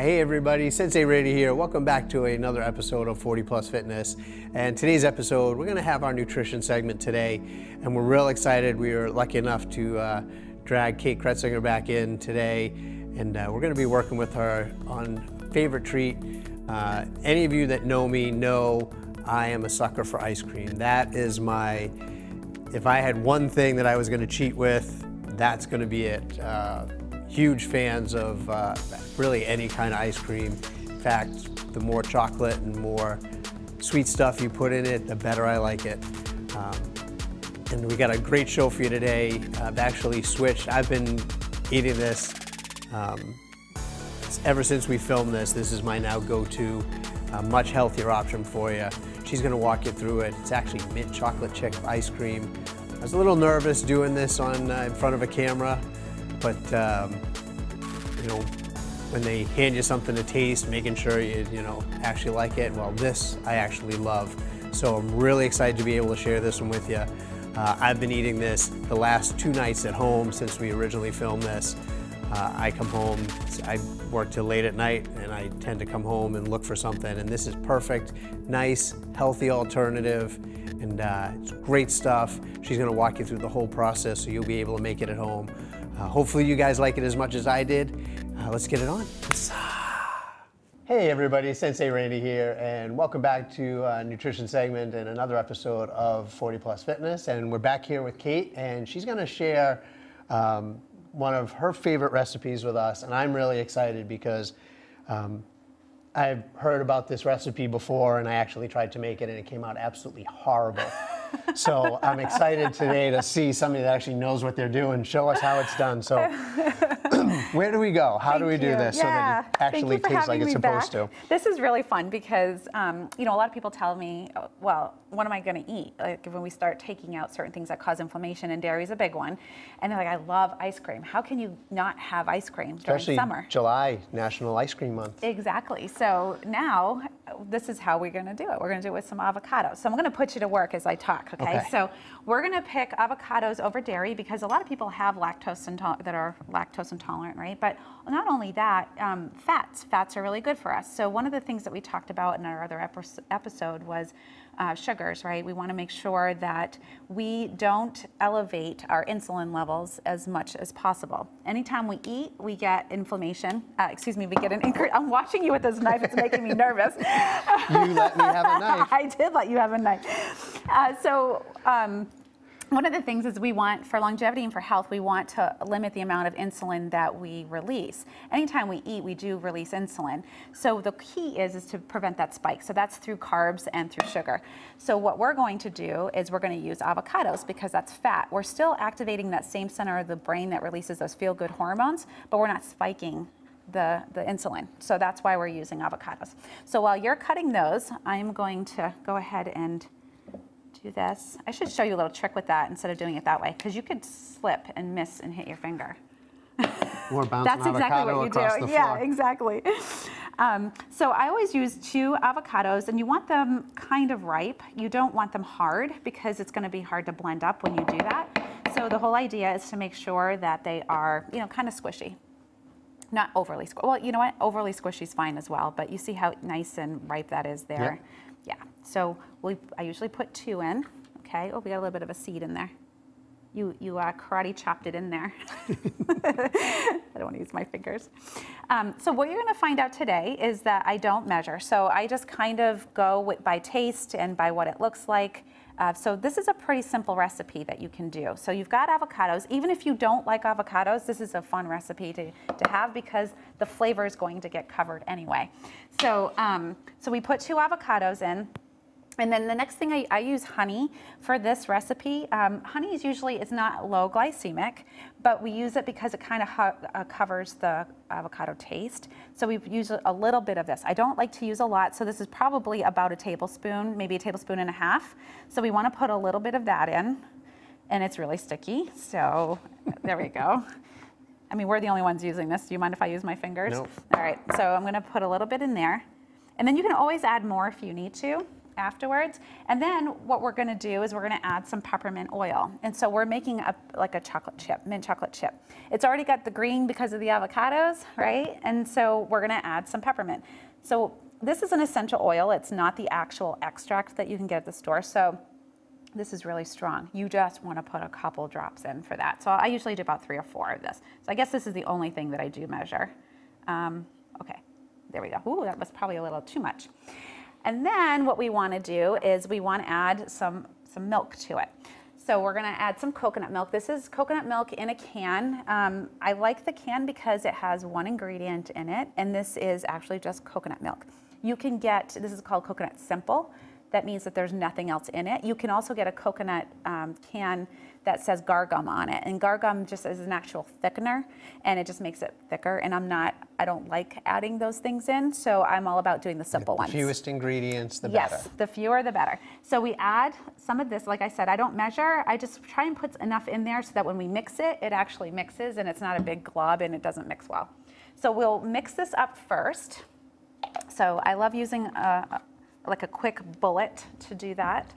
Hey everybody, Sensei Randy here. Welcome back to another episode of 40 Plus Fitness. And today's episode, we're gonna have our nutrition segment today. And we're real excited. We were lucky enough to drag Kate Kretzinger back in today. And we're gonna be working with her on favorite treat. Any of you that know me know I am a sucker for ice cream. That is my, if I had one thing that I was gonna cheat with, that's gonna be it. Huge fans of really any kind of ice cream. In fact, the more chocolate and more sweet stuff you put in it, the better I like it. And we got a great show for you today. I've actually switched. I've been eating this ever since we filmed this. This is my now go-to, much healthier option for you. She's gonna walk you through it. It's actually mint chocolate chip ice cream. I was a little nervous doing this on in front of a camera, but you know, when they hand you something to taste, making sure you actually like it. Well, this I actually love, so I'm really excited to be able to share this one with you. I've been eating this the last 2 nights at home since we originally filmed this. I come home, I work till late at night, and I tend to come home and look for something, and this is perfect, nice, healthy alternative, and it's great stuff. She's gonna walk you through the whole process so you'll be able to make it at home. Hopefully you guys like it as much as I did. Let's get it on. Hey everybody, Sensei Randy here, and welcome back to a nutrition segment and another episode of 40 Plus Fitness. And we're back here with Kate, and she's gonna share one of her favorite recipes with us, and I'm really excited because I've heard about this recipe before, and I actually tried to make it, and it came out absolutely horrible. So I'm excited today to see somebody that actually knows what they're doing show us how it's done. So where do we go? How do we do this so that it actually tastes like it's supposed to? This is really fun because, you know, a lot of people tell me, well, what am I going to eat? Like when we start taking out certain things that cause inflammation, and dairy is a big one. And they're like, I love ice cream. How can you not have ice cream during summer? July, National Ice Cream Month. Exactly. So now this is how we're going to do it. We're going to do it with some avocados. So I'm going to put you to work as I talk, okay? So we're going to pick avocados over dairy because a lot of people have that are lactose intolerant, right? But not only that, fats are really good for us. So one of the things that we talked about in our other episode was sugars, right? We want to make sure that we don't elevate our insulin levels as much as possible. Anytime we eat, we get inflammation. We get an increase. I'm watching you with this knife. It's making me nervous. You let me have a knife. I did let you have a knife. One of the things is we want, for longevity and for health, we want to limit the amount of insulin that we release. Anytime we eat, we do release insulin. So the key is to prevent that spike. So that's through carbs and through sugar. So what we're going to do is we're going to use avocados because that's fat. We're still activating that same center of the brain that releases those feel-good hormones, but we're not spiking the insulin. So that's why we're using avocados. So while you're cutting those, I'm going to go ahead and do this. I should show you a little trick with that instead of doing it that way, because you could slip and miss and hit your finger. Or bounce That's an exactly avocado what you across do. the Yeah, floor. exactly. So I always use 2 avocados, and you want them kind of ripe. You don't want them hard because it's going to be hard to blend up when you do that. So the whole idea is to make sure that they are, kind of squishy. Not overly squishy. Well, you know what? Overly squishy is fine as well, but you see how nice and ripe that is there. Yep. Yeah. So I usually put 2 in. Okay. Oh, we got a little bit of a seed in there. You karate chopped it in there. I don't want to use my fingers. So what you're going to find out today is that I don't measure. So I just kind of go by taste and by what it looks like. So this is a pretty simple recipe that you can do. So you've got avocados. Even if you don't like avocados, this is a fun recipe to have because the flavor is going to get covered anyway. So, so we put 2 avocados in. And then the next thing, I use honey for this recipe. Honey is not low glycemic, but we use it because it kind of covers the avocado taste. So we use a little bit of this. I don't like to use a lot, so this is probably about a tablespoon, maybe a tablespoon and a half. So we want to put a little bit of that in, and it's really sticky. So there we go. I mean, we're the only ones using this. Do you mind if I use my fingers? Nope. All right, so I'm going to put a little bit in there. And then you can always add more if you need to. afterwards. And then what we're gonna do is we're gonna add some peppermint oil. And so we're making like a chocolate chip, mint chocolate chip. It's already got the green because of the avocados, right? And so we're gonna add some peppermint. So this is an essential oil. It's not the actual extract that you can get at the store. So this is really strong. You just want to put a couple drops in for that. So I usually do about 3 or 4 of this. So I guess this is the only thing that I do measure. Okay, there we go. Ooh, that was probably a little too much. And then what we want to do is we want to add some milk to it. So we're going to add some coconut milk. This is coconut milk in a can. I like the can because it has 1 ingredient in it, and this is actually just coconut milk. You can get, this is called Coconut Simple. That means that there's nothing else in it. You can also get a coconut can that says gargum on it. And gargum just is an actual thickener, and it just makes it thicker. And I don't like adding those things in, so I'm all about doing the simple ones. The fewest ingredients, the better. Yes, the fewer the better. So we add some of this. Like I said, I don't measure. I just try and put enough in there so that when we mix it, it actually mixes and it's not a big glob and it doesn't mix well. So we'll mix this up first. So I love using like a quick bullet to do that.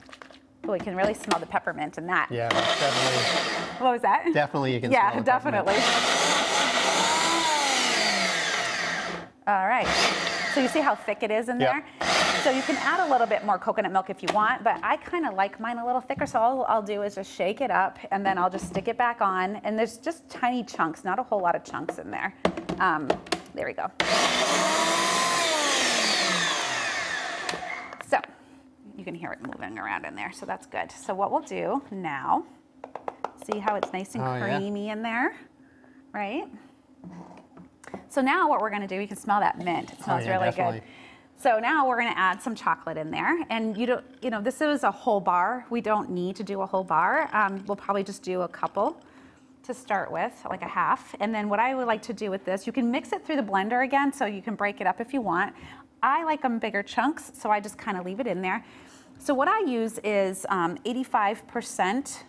Oh, you can really smell the peppermint in that. Yeah, definitely. What was that? Definitely you can smell the peppermint. Yeah, definitely. All right. So you see how thick it is in there? So you can add a little bit more coconut milk if you want, but I kind of like mine a little thicker, so all I'll do is just shake it up, and then I'll just stick it back on, and there's just tiny chunks, not a whole lot of chunks in there. There we go. So you can hear it moving around in there, so that's good. So what we'll do now, see how it's nice and creamy in there, right? So now what we're gonna do, you can smell that mint. It smells really good. So now we're gonna add some chocolate in there, and you know, this is a whole bar. We don't need to do a whole bar. We'll probably just do a couple to start with, like a half. And then what I would like to do with this, you can mix it through the blender again, so you can break it up if you want. I like them bigger chunks, so I just kind of leave it in there. So what I use is 85%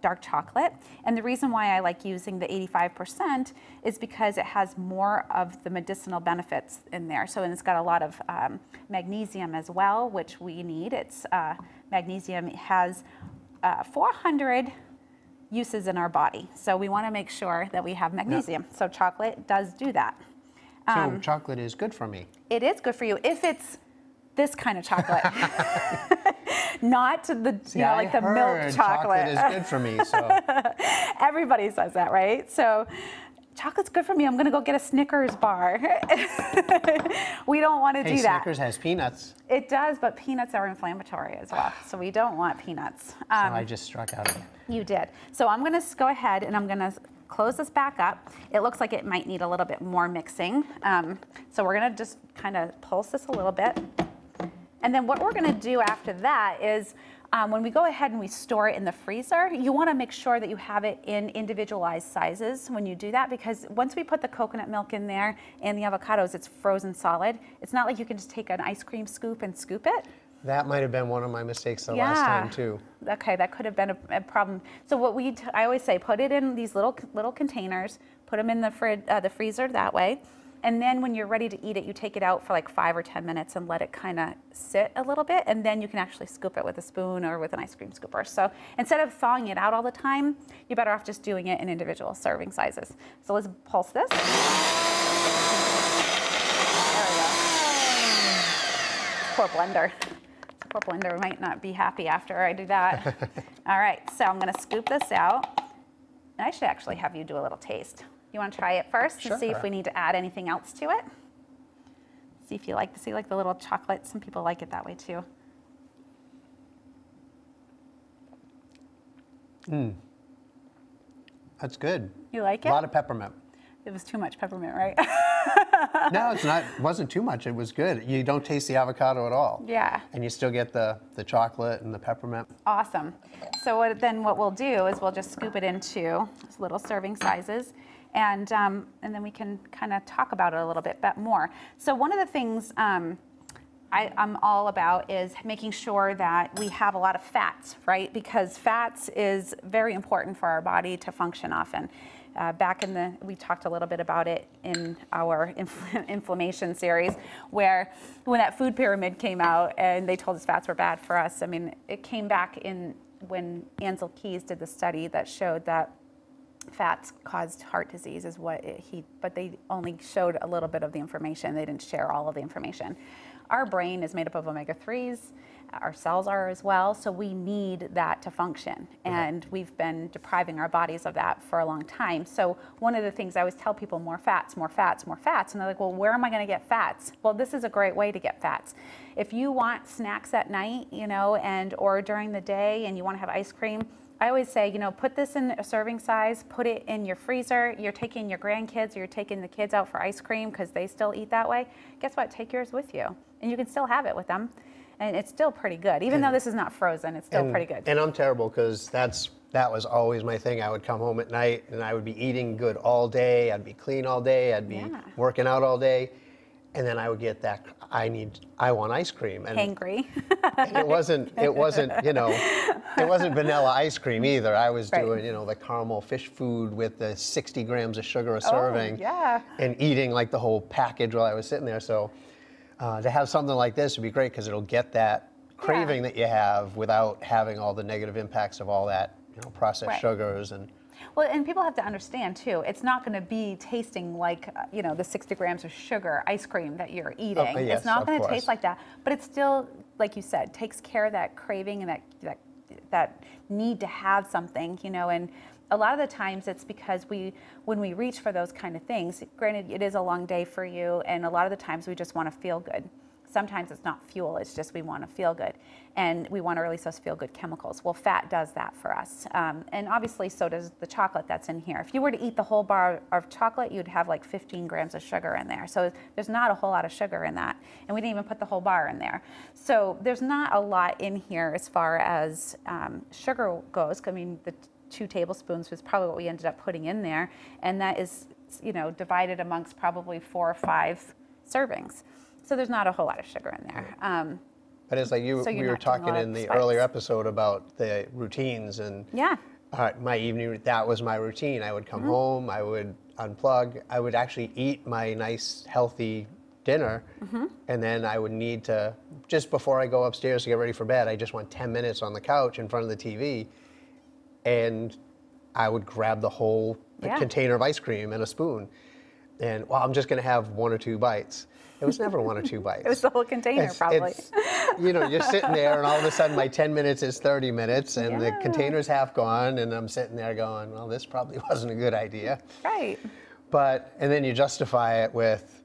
dark chocolate. And the reason why I like using the 85% is because it has more of the medicinal benefits in there. So, and it's got a lot of magnesium as well, which we need. It's magnesium has 400 uses in our body. So we want to make sure that we have magnesium. Yeah. So chocolate does do that. So chocolate is good for me. It is good for you if it's this kind of chocolate. Not the, See, you know, like the milk chocolate. Chocolate is good for me, so. Everybody says that, right? So chocolate's good for me. I'm going to go get a Snickers bar. We don't want to do that. Snickers has peanuts. It does, but peanuts are inflammatory as well. So we don't want peanuts. So I just struck out again. You did. So I'm going to go ahead and I'm going to close this back up. It looks like it might need a little bit more mixing. So we're going to just kind of pulse this a little bit. And then what we're going to do after that is when we go ahead and we store it in the freezer, you want to make sure that you have it in individualized sizes when you do that, because once we put the coconut milk in there and the avocados, it's frozen solid. It's not like you can just take an ice cream scoop and scoop it. That might have been one of my mistakes the last time too. Okay, that could have been a problem. So what I always say, put it in these little containers, put them in the freezer that way. And then when you're ready to eat it, you take it out for like 5 or 10 minutes and let it kind of sit a little bit, and then you can actually scoop it with a spoon or with an ice cream scooper. So instead of thawing it out all the time, you're better off just doing it in individual serving sizes. So let's pulse this. There we go. Poor blender. Poor blender might not be happy after I do that. All right, so I'm going to scoop this out. And I should actually have you do a little taste. You want to try it first and see if we need to add anything else to it? See if you like the little chocolate. Some people like it that way too. That's good. You like it? A lot of peppermint. It was too much peppermint, right? No, it's not. It wasn't too much. It was good. You don't taste the avocado at all. Yeah. And you still get the chocolate and the peppermint. Awesome. So what we'll do is we'll just scoop it into little serving sizes. And then we can kind of talk about it a little bit more. So one of the things I'm all about is making sure that we have a lot of fats, right? Because fats is very important for our body to function often. back in we talked a little bit about it in our inflammation series, where when that food pyramid came out and they told us fats were bad for us, I mean, it came back when Ansel Keys did the study that showed that fats caused heart disease is what but they only showed a little bit of the information. They didn't share all of the information. Our brain is made up of omega-3s. Our cells are as well, so we need that to function. And we've been depriving our bodies of that for a long time. So one of the things I always tell people, more fats, more fats, more fats. And they're like, well, where am I gonna get fats? Well, this is a great way to get fats. If you want snacks at night, you know, or during the day and you wanna have ice cream, I always say, you know, put this in a serving size, put it in your freezer. You're taking your grandkids or you're taking the kids out for ice cream because they still eat that way. Guess what? Take yours with you. And you can still have it with them. And it's still pretty good. Even though this is not frozen, it's still pretty good. And I'm terrible because that was always my thing. I would come home at night and I would be eating good all day. I'd be clean all day. I'd be working out all day. And then I would get that, I want ice cream. And hangry. And it wasn't, you know, it wasn't vanilla ice cream either. I was doing, you know, the caramel fish food with the 60 grams of sugar a serving. And eating like the whole package while I was sitting there. So to have something like this would be great because it'll get that craving that you have without having all the negative impacts of all that, you know, processed sugars and. Well, and people have to understand too, it's not going to be tasting like, you know, the 60 grams of sugar ice cream that you're eating. Yes, it's not going to taste like that, but it still, like you said, takes care of that craving and that need to have something, you know, and a lot of the times it's because when we reach for those kind of things, granted it is a long day for you, and a lot of the times we just want to feel good. Sometimes it's not fuel, it's just we want to feel good. And we want to release those feel-good chemicals. Well, fat does that for us. And obviously so does the chocolate that's in here. If you were to eat the whole bar of chocolate, you'd have like 15 grams of sugar in there. So there's not a whole lot of sugar in that. And we didn't even put the whole bar in there. So there's not a lot in here as far as sugar goes. I mean, the 2 tablespoons was probably what we ended up putting in there. And that is, you know, divided amongst probably 4 or 5 servings. So there's not a whole lot of sugar in there. But it's like we were talking in the earlier episode about the routines and my evening, that was my routine. I would come home, I would unplug, I would actually eat my nice healthy dinner, and then I would need to, just before I go upstairs to get ready for bed, I just want 10 minutes on the couch in front of the TV, and I would grab the whole container of ice cream and a spoon. And, well, I'm just going to have 1 or 2 bites. It was never 1 or 2 bites. It was the whole container, probably. You know, you're sitting there, and all of a sudden my 10 minutes is 30 minutes, and the container's half gone, and I'm sitting there going, well, this probably wasn't a good idea. Right. And then you justify it with,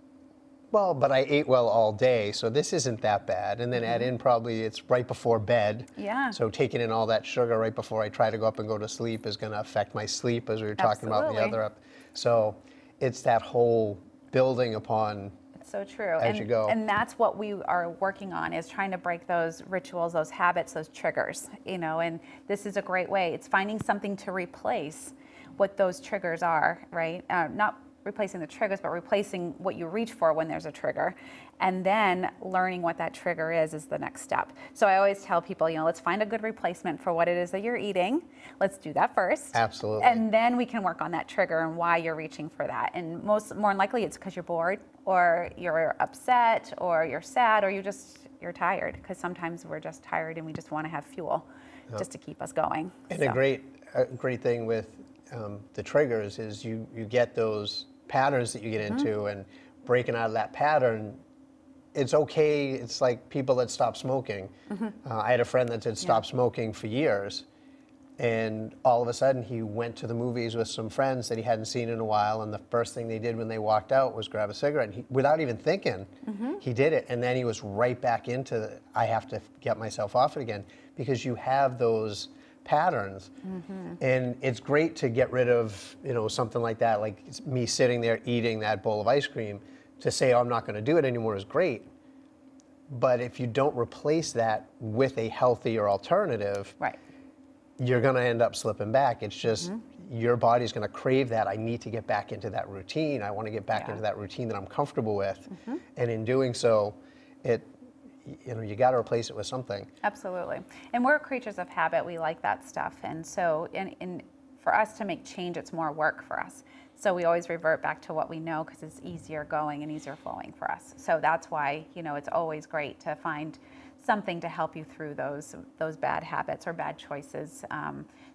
well, but I ate well all day, so this isn't that bad. And then add in probably it's right before bed. Yeah. So taking in all that sugar right before I try to go up and go to sleep is going to affect my sleep, as we were talking about in the other. So it's that whole building upon. So true. As you go. And that's what we are working on, is trying to break those rituals, those habits, those triggers, you know, and this is a great way. It's finding something to replace what those triggers are, right? Not replacing the triggers, but replacing what you reach for when there's a trigger. And then learning what that trigger is the next step. So I always tell people, you know, let's find a good replacement for what it is that you're eating. Let's do that first. Absolutely. And then we can work on that trigger and why you're reaching for that. And more than likely it's because you're bored, or you're upset, or you're sad, or you're tired. Because sometimes we're just tired and we just want to have fuel just to keep us going. And a great thing with the triggers is you get those patterns that you get into, and breaking out of that pattern, it's okay. It's like people that stop smoking. I had a friend that had stopped smoking for years, and all of a sudden he went to the movies with some friends that he hadn't seen in a while, and the first thing they did when they walked out was grab a cigarette. And without even thinking, he did it, and then he was right back into I have to get myself off it again, because you have those patterns. And it's great to get rid of, you know, something like that, like me sitting there eating that bowl of ice cream. To say, oh, I'm not going to do it anymore is great. But if you don't replace that with a healthier alternative, you're going to end up slipping back. It's just your body's going to crave that. I need to get back into that routine. I want to get back into that routine that I'm comfortable with. And in doing so, you know, you got to replace it with something. Absolutely. And we're creatures of habit. We like that stuff. And so for us to make change, it's more work for us. So we always revert back to what we know because it's easier going and easier flowing for us. So that's why, you know, it's always great to find something to help you through those bad habits or bad choices.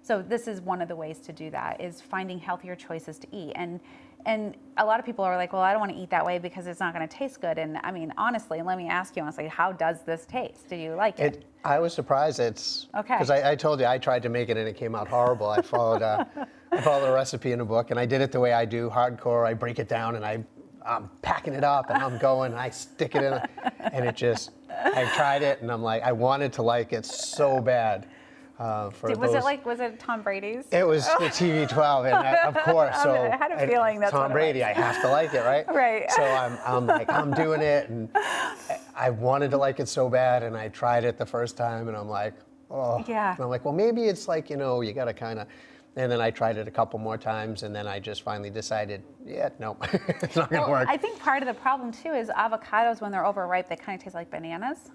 So this is one of the ways to do that, is finding healthier choices to eat. And a lot of people are like, well, I don't want to eat that way because it's not going to taste good. And I mean, honestly, let me ask you honestly, how does this taste? Do you like it? I was surprised. It's okay. Because I told you I tried to make it and it came out horrible. I followed a recipe in a book, and I did it the way I do, hardcore. I break it down and I'm packing it up and I'm going and I stick it in, and it just, I tried it and I'm like, I wanted to like it so bad. Was it Tom Brady's? It was the TV 12, and of course, so I had a feeling that's Tom Brady. I have to like it, right? Right. So I'm like, I'm doing it, and I wanted to like it so bad, and I tried it the first time, and I'm like, oh. Yeah. And I'm like, well, maybe it's like, you know, you got to kind of. And then I tried it a couple more times, and then I just finally decided, yeah, no, it's not going to work. I think part of the problem too is avocados, when they're overripe, they kind of taste like bananas.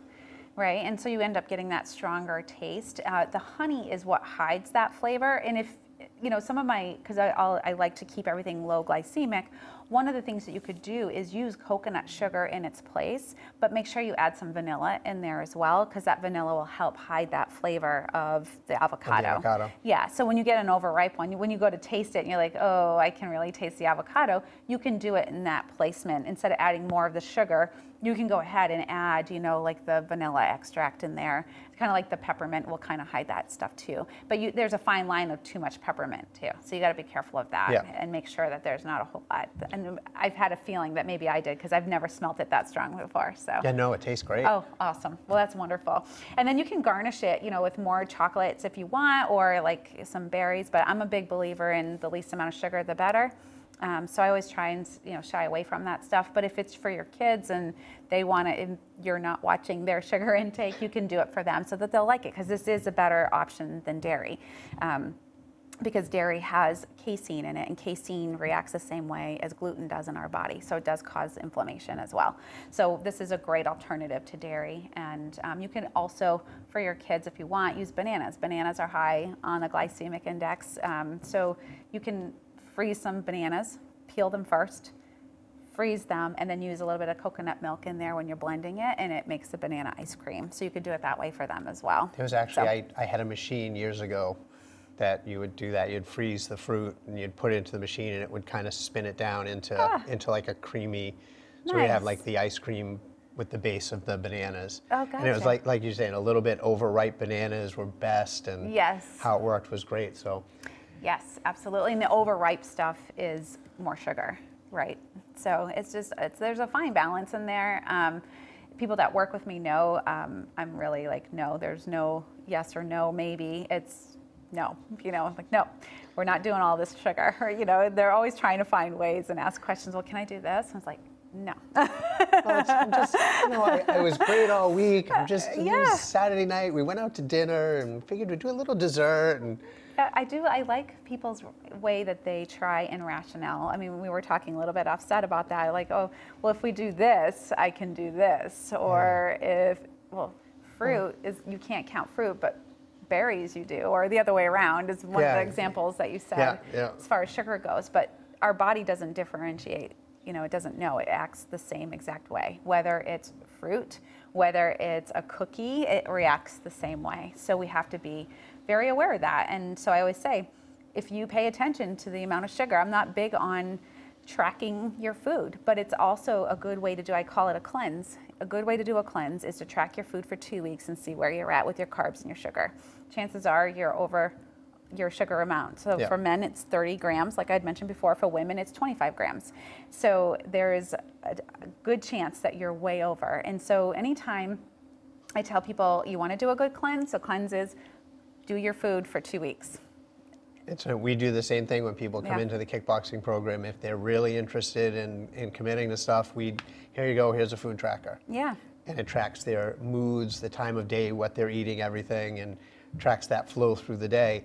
Right, and so you end up getting that stronger taste. The honey is what hides that flavor. And if, you know, some of my, because I like to keep everything low glycemic, one of the things that you could do is use coconut sugar in its place, but make sure you add some vanilla in there as well, because that vanilla will help hide that flavor of the avocado. Of the avocado. Yeah, so when you get an overripe one, when you go to taste it and you're like, oh, I can really taste the avocado, you can do it in that placement. Instead of adding more of the sugar, you can go ahead and add, you know, like the vanilla extract in there. It's kind of like the peppermint will kind of hide that stuff too. But there's a fine line of too much peppermint too. So you got to be careful of that and make sure that there's not a whole lot. And I've had a feeling that maybe I did because I've never smelt it that strong before. So yeah, no, it tastes great. Oh, awesome. Well, that's wonderful. And then you can garnish it, you know, with more chocolates if you want, or like some berries. But I'm a big believer in the least amount of sugar, the better. So I always try and, you know, shy away from that stuff. But if it's for your kids and they want it, and you're not watching their sugar intake, you can do it for them so that they'll like it, because this is a better option than dairy. Because dairy has casein in it, and casein reacts the same way as gluten does in our body. So it does cause inflammation as well. So this is a great alternative to dairy. And you can also, for your kids, if you want, use bananas. Bananas are high on the glycemic index. So you can freeze some bananas, peel them first, freeze them, and then use a little bit of coconut milk in there when you're blending it, and it makes the banana ice cream. So you could do it that way for them as well. There was actually, I had a machine years ago that you would do that. You'd freeze the fruit and you'd put it into the machine, and it would kind of spin it down into like a creamy, so we have like the ice cream with the base of the bananas. Oh, gotcha. And it was like you're saying, a little bit overripe bananas were best, and how it worked was great. So. Yes, absolutely. And the overripe stuff is more sugar, right? So there's a fine balance in there. People that work with me know I'm really like, no, there's no yes or no, maybe. It's no, you know, like, no, we're not doing all this sugar. Or, you know, they're always trying to find ways and ask questions. Well, can I do this? And I was like, no. Well, I'm just, you know, I was great all week. I'm just, it was Saturday night, we went out to dinner and figured we'd do a little dessert. And I like people's way that they try and rationale. I mean, we were talking a little bit offset about that. Like, oh, well, if we do this, I can do this. Or fruit is, you can't count fruit, but berries you do. Or the other way around is one of the examples that you said as far as sugar goes. But our body doesn't differentiate. You know, it doesn't know. It acts the same exact way. Whether it's fruit, whether it's a cookie, it reacts the same way. So we have to be very aware of that. And so I always say, if you pay attention to the amount of sugar, I'm not big on tracking your food, but it's also a good way to do, I call it a cleanse. A good way to do a cleanse is to track your food for 2 weeks and see where you're at with your carbs and your sugar. Chances are you're over your sugar amount. So for men, it's 30 grams. Like I'd mentioned before, for women, it's 25 grams. So there is a good chance that you're way over. And so anytime I tell people you want to do a good cleanse, a cleanse is do your food for 2 weeks. We do the same thing when people come into the kickboxing program. If they're really interested in committing to stuff, here you go, here's a food tracker. Yeah. And it tracks their moods, the time of day, what they're eating, everything, and tracks that flow through the day.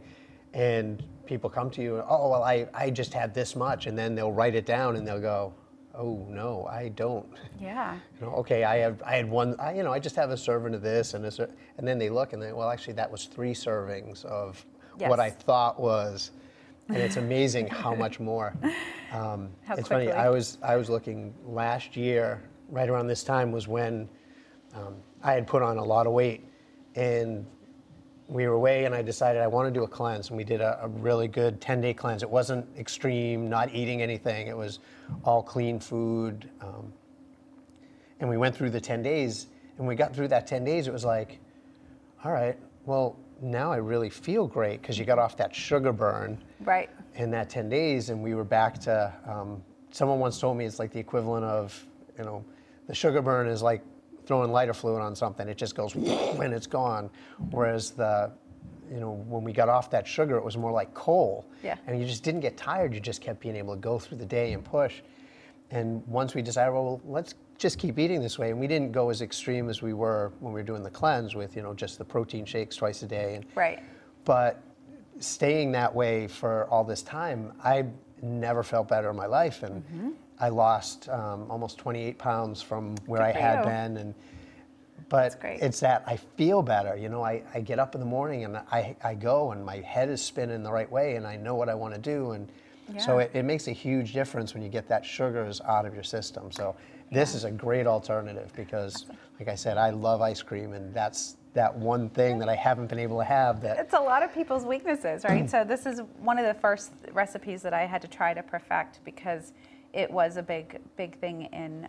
And people come to you, oh, well, I just had this much, and then they'll write it down and they'll go, oh, no, I don't. Yeah. You know, okay, I had one, I just have a serving of this, and then they look and they, well, actually, that was 3 servings of what I thought was, and it's amazing how much more. It's funny, I was looking last year, right around this time was when I had put on a lot of weight, and we were away, and I decided I want to do a cleanse, and we did a really good 10-day cleanse. It wasn't extreme, not eating anything. It was all clean food, and we went through the 10 days, and we got through that 10 days, it was like, all right, well, now I really feel great, because you got off that sugar burn right. in that 10 days, and we were back to, someone once told me it's like the equivalent of, you know, the sugar burn is like throwing lighter fluid on something. It just goes when it's gone. Whereas you know, when we got off that sugar, it was more like coal. Yeah. And you just didn't get tired. You just kept being able to go through the day and push. And once we decided, well, let's just keep eating this way. And we didn't go as extreme as we were when we were doing the cleanse with, you know, just the protein shakes twice a day. Right. But staying that way for all this time, I never felt better in my life. And I lost almost 28 pounds from where I had been. But it's that I feel better. You know, I get up in the morning and I go and my head is spinning the right way and I know what I want to do. And so it makes a huge difference when you get that sugars out of your system. So this is a great alternative because, like I said, I love ice cream, and that's that one thing that I haven't been able to have. That it's a lot of people's weaknesses, right? So this is one of the first recipes that I had to try to perfect because it was a big thing in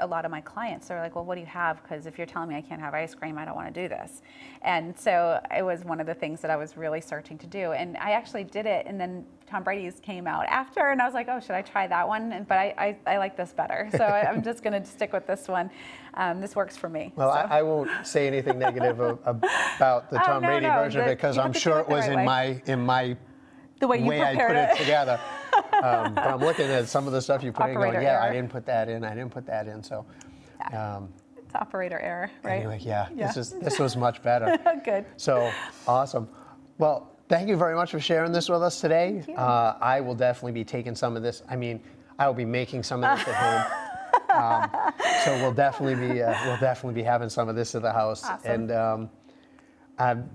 a lot of my clients. They're like, well, what do you have? Because if you're telling me I can't have ice cream, I don't want to do this. And so it was one of the things that I was really searching to do. And I actually did it, and then Tom Brady's came out after, and I was like, oh, should I try that one? But I like this better. So I'm just going to stick with this one. This works for me. Well, so. I won't say anything negative about the Tom Brady version of it, because I'm sure it was in my the way I put it together. But I'm looking at some of the stuff you put in, going, yeah, I didn't put that in, I didn't put that in. So it's operator error, right? Anyway, this was much better. Good. So awesome. Well, thank you very much for sharing this with us today. Thank you. I will definitely be taking some of this. I mean, I will be making some of this at home. So we'll definitely be having some of this at the house. Awesome. And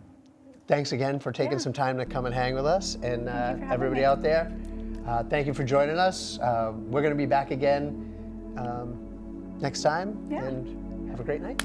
thanks again for taking some time to come and hang with us. And everybody out there, thank you for joining us. We're going to be back again next time. And have a great night.